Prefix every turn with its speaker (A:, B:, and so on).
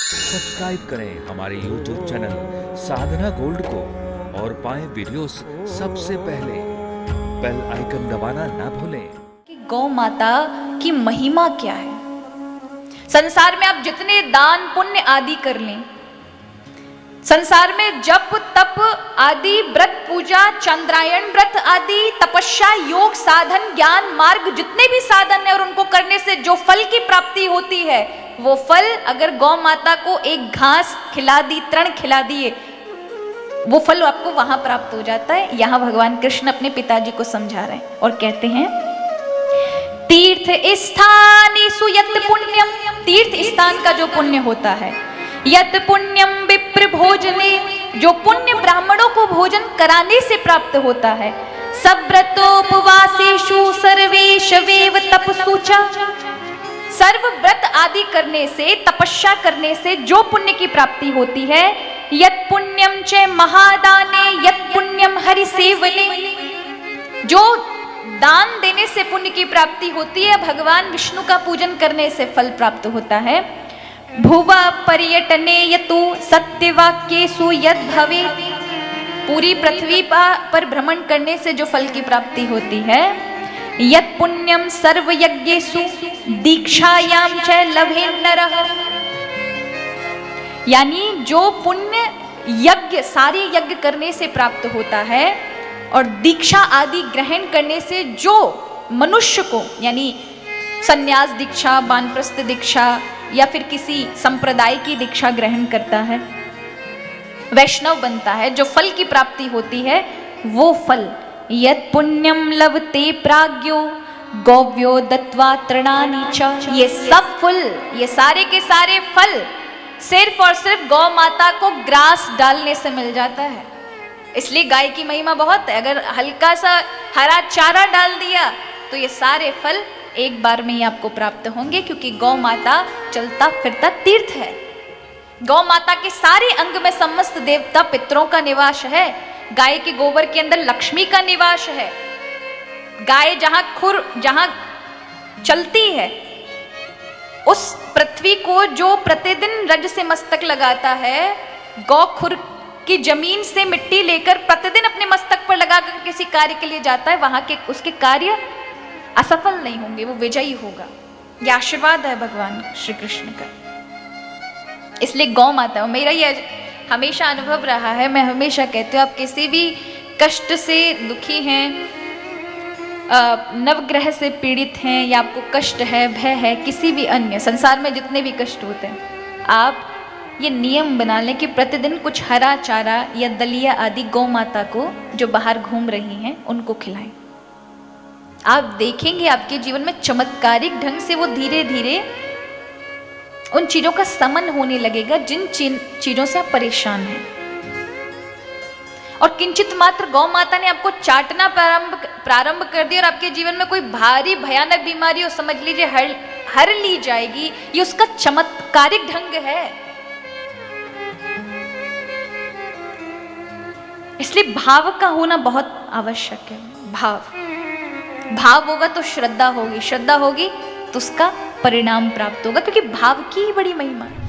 A: Subscribe करें हमारे YouTube channel साधना gold को और पाएं वीडियोस सबसे पहले। बेल आइकन दबाना ना भूलें।
B: कि गौ माता की महिमा क्या है। संसार में आप जितने दान पुण्य आदि कर लें, संसार में जप तप आदि व्रत पूजा चंद्रायण व्रत आदि तपस्या योग साधन ज्ञान मार्ग जितने भी साधन है और उनको करने से जो फल की प्राप्ति होती है, वो फल अगर गौ माता को एक घास खिला दी, तृण खिला दिए, वो फल आपको वहां प्राप्त हो जाता है। यहां भगवान कृष्ण अपने पिताजी को समझा रहे हैं और कहते हैं, तीर्थ स्थानेषु यत् पुण्यम, तीर्थ स्थान का जो पुण्य होता है, यत् पुण्यम विप्र भोजने, जो पुण्य ब्राह्मणों को भोजन कराने से प्राप्त होता है, सव्रतोपवासेषु सर्वेषवेव तपसु च, सर्व व्रत आदि करने से तपस्या करने से जो पुण्य की प्राप्ति होती है, यत् पुण्यम च महादाने यत् पुण्यम हरि सेवने, जो दान देने से पुण्य की प्राप्ति होती है, भगवान विष्णु का पूजन करने से फल प्राप्त होता है। भुवा पर्यटने यतु सत्यवाक्येषु यद् भवेत्, पूरी पृथ्वी पर भ्रमण करने से जो फल की प्राप्ति होती है, यत् पुण्यम सर्व यज्ञेषु दीक्षायां च लभेत् नरः, यानी जो पुण्य यज्ञ सारे यज्ञ करने से प्राप्त होता है और दीक्षा आदि ग्रहण करने से जो मनुष्य को, यानी संन्यास दीक्षा, वानप्रस्थ दीक्षा या फिर किसी संप्रदाय की दीक्षा ग्रहण करता है, वैष्णव बनता है, जो फल की प्राप्ति होती है वो फल, यत् पुण्यम लभते प्राज्ञो गौव्यो दत्वा तृणानि च, ये सब फल, ये सारे के सारे फल सिर्फ और सिर्फ गौ माता को ग्रास डालने से मिल जाता है। इसलिए गाय की महिमा बहुत है, अगर हल्का सा हरा चारा डाल दिया तो ये सारे फल एक बार में ही आपको प्राप्त होंगे, क्योंकि गौ माता चलता फिरता तीर्थ है। गौ माता के सारे अंग में समस्त देवता पितरों का निवास है, गाय के गोबर के अंदर लक्ष्मी का निवास है। गाय जहां चलती है उस पृथ्वी को जो प्रतिदिन रज से मस्तक लगाता है, गौ खुर की जमीन से मिट्टी लेकर प्रतिदिन अपने मस्तक पर लगाकर किसी कार्य के लिए जाता है, वहां के उसके कार्य असफल नहीं होंगे, वो विजयी होगा। यह आशीर्वाद है भगवान श्री कृष्ण का। इसलिए गौ माता, मेरा ये हमेशा अनुभव रहा है, मैं हमेशा कहती हूँ, आप किसी भी कष्ट से दुखी हैं, नवग्रह से पीड़ित हैं, या आपको कष्ट है, भय है, किसी भी अन्य संसार में जितने भी कष्ट होते हैं, आप ये नियम बना लें कि प्रतिदिन कुछ हरा चारा या दलिया आदि गौ माता को जो बाहर घूम रही हैं उनको खिलाएं। आप देखेंगे आपके जीवन में चमत्कारिक ढंग से वो धीरे धीरे उन चीजों का समन होने लगेगा जिन चीजों से आप परेशान हैं। और किंचित मात्र गौ माता ने आपको चाटना प्रारंभ कर दिया और आपके जीवन में कोई भारी भयानक बीमारी हो, समझ लीजिए हर ली जाएगी। ये उसका चमत्कारिक ढंग है। इसलिए भाव का होना बहुत आवश्यक है। भाव होगा तो श्रद्धा होगी, श्रद्धा होगी तो उसका परिणाम प्राप्त होगा, क्योंकि भाव की ही बड़ी महिमा है।